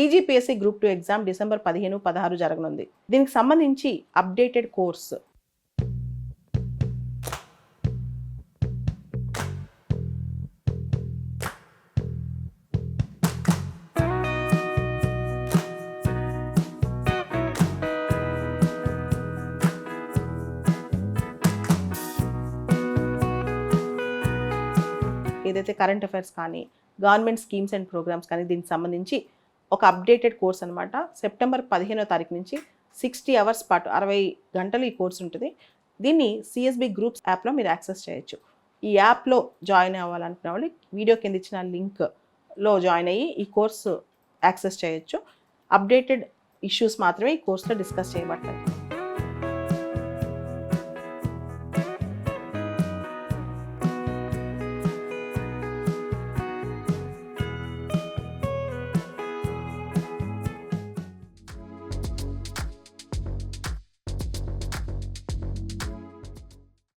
TGPSC group 2 exam December 15-16 జరగనుంది. దీనికి సంబంధించి అప్డేటెడ్ కోర్స్ ఏదైతే కరెంట్ అఫైర్స్ కానీ గవర్నమెంట్ స్కీమ్స్ అండ్ ప్రోగ్రామ్స్ కానీ దీనికి సంబంధించి ఒక అప్డేటెడ్ కోర్స్ అనమాట. సెప్టెంబర్ 15వ తారీఖు నుంచి 60 అవర్స్ పాటు 60 గంటలు ఈ కోర్స్ ఉంటుంది. దీన్ని సిఎస్బి గ్రూప్స్ యాప్లో మీరు యాక్సెస్ చేయొచ్చు. ఈ యాప్లో జాయిన్ అవ్వాలనుకున్న వాళ్ళు వీడియో కింద ఇచ్చిన లింక్లో జాయిన్ అయ్యి ఈ కోర్సు యాక్సెస్ చేయొచ్చు. అప్డేటెడ్ ఇష్యూస్ మాత్రమే ఈ కోర్సులో డిస్కస్ చేయబడతాయి.